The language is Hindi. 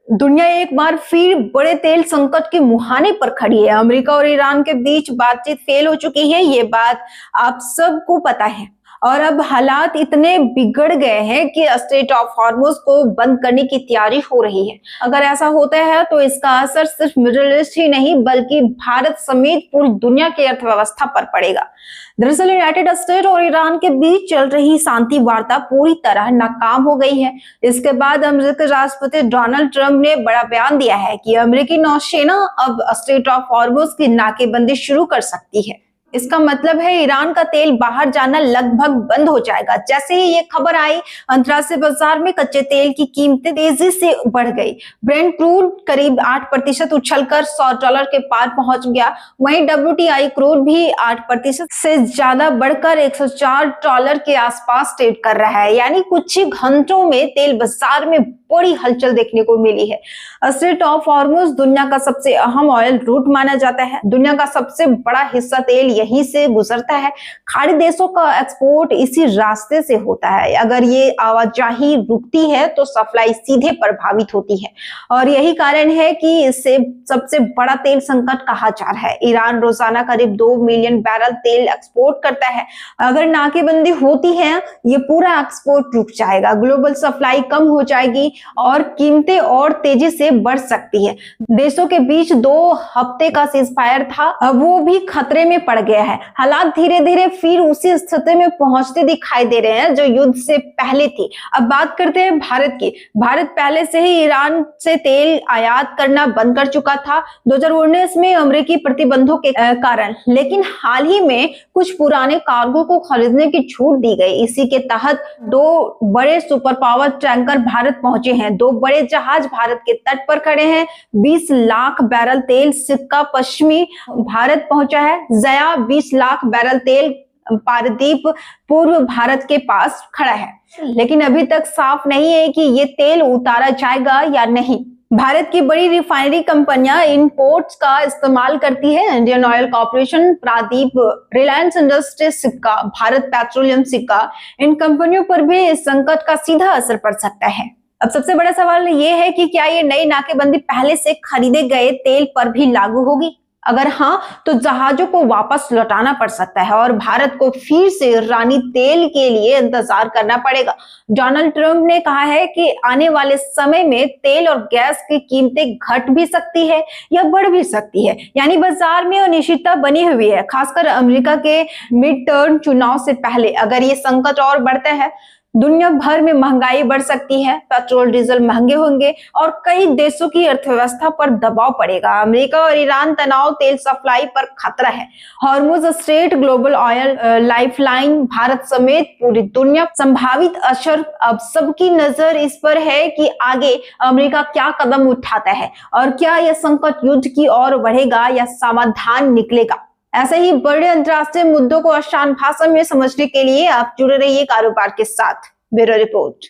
दुनिया एक बार फिर बड़े तेल संकट के मुहाने पर खड़ी है। अमेरिका और ईरान के बीच बातचीत फेल हो चुकी है, ये बात आप सबको पता है। और अब हालात इतने बिगड़ गए हैं कि स्ट्रेट ऑफ हॉर्मुज को बंद करने की तैयारी हो रही है। अगर ऐसा होता है तो इसका असर सिर्फ मिडिल ईस्ट ही नहीं बल्कि भारत समेत पूरी दुनिया की अर्थव्यवस्था पर पड़ेगा। दरअसल यूनाइटेड स्टेट और ईरान के बीच चल रही शांति वार्ता पूरी तरह नाकाम हो गई है। इसके बाद अमेरिकी राष्ट्रपति डोनाल्ड ट्रंप ने बड़ा बयान दिया है कि अमेरिकी नौसेना अब स्ट्रेट ऑफ हॉर्मुज की नाकेबंदी शुरू कर सकती है। इसका मतलब है ईरान का तेल बाहर जाना लगभग बंद हो जाएगा। जैसे ही ये खबर आई, अंतर्राष्ट्रीय बाजार में कच्चे तेल की कीमतें तेजी से बढ़ गई। ब्रेंट क्रूड करीब 8% उछलकर $100 के पार पहुंच गया। वहीं WTI क्रूड भी 8% से ज्यादा बढ़कर $104 के आसपास ट्रेड कर रहा है। यानी कुछ ही घंटों में तेल बाजार में बड़ी हलचल देखने को मिली है। स्ट्रेट ऑफ हॉर्मुज दुनिया का सबसे अहम ऑयल रूट माना जाता है। दुनिया का सबसे बड़ा हिस्सा तेल यहीं से गुजरता है। खाड़ी देशों का एक्सपोर्ट इसी रास्ते से होता है। अगर ये आवाजाही रुकती है तो सप्लाई सीधे प्रभावित होती है और यही कारण है कि इसे सबसे बड़ा तेल संकट कहा जा रहा है। ईरान रोजाना करीब 2 मिलियन बैरल तेल एक्सपोर्ट करता है। अगर नाकेबंदी होती है, ये पूरा एक्सपोर्ट रुक जाएगा, ग्लोबल सप्लाई कम हो जाएगी और कीमतें और तेजी से बढ़ सकती है। देशों के बीच 2 हफ्ते का सीजफायर था, अब वो भी खतरे में पड़ गया है। हालात धीरे धीरे फिर उसी स्थिति में पहुंचते दिखाई दे रहे हैं जो युद्ध से पहले थी। अब बात करते हैं भारत की। भारत पहले से ही ईरान से तेल आयात करना बंद कर चुका था 2019 में अमेरिकी प्रतिबंधों के कारण, लेकिन हाल ही में कुछ पुराने कार्गो को खरीदने की छूट दी गई। इसी के तहत 2 बड़े सुपर पावर टैंकर भारत पहुंचे हैं। 2 बड़े जहाज भारत के तट पर खड़े हैं। 20 लाख बैरल तेल सिक्का पश्चिमी भारत पहुंचा है। जया 20 लाख बैरल तेल पारदीप पूर्व भारत के पास खड़ा है, लेकिन अभी तक साफ नहीं है कि ये तेल उतारा जाएगा या नहीं। भारत की बड़ी रिफाइनरी कंपनियां इन पोर्ट्स का इस्तेमाल करती है। Indian Oil Corporation, Paradip, Reliance Industries Sikka, Bharat petroleum सिक्का, इन कंपनियों पर भी इस संकट का सीधा असर पड़ सकता है। अब सबसे बड़ा सवाल ये है कि क्या ये नई नाकेबंदी पहले से खरीदे गए तेल पर भी लागू होगी? अगर हाँ, तो जहाजों को वापस लौटाना पड़ सकता है और भारत को फिर से ईरानी तेल के लिए इंतजार करना पड़ेगा। डोनाल्ड ट्रंप ने कहा है कि आने वाले समय में तेल और गैस की कीमतें घट भी सकती है या बढ़ भी सकती है। यानी बाजार में अनिश्चितता बनी हुई है, खासकर अमेरिका के मिड टर्म चुनाव से पहले। अगर ये संकट और बढ़ता है, दुनिया भर में महंगाई बढ़ सकती है, पेट्रोल डीजल महंगे होंगे और कई देशों की अर्थव्यवस्था पर दबाव पड़ेगा। अमेरिका और ईरान तनाव तेल सप्लाई पर खतरा है। Hormuz strait, global oil lifeline, Bharat समेत पूरी दुनिया संभावित असर। अब सबकी नजर इस पर है कि आगे अमेरिका क्या कदम उठाता है और क्या यह संकट युद्ध की ओर बढ़ेगा या समाधान निकलेगा। ऐसे ही बड़े अंतर्राष्ट्रीय मुद्दों को आसान भाषा में समझने के लिए आप जुड़े रहिए कारोबार के साथ। Bureau report.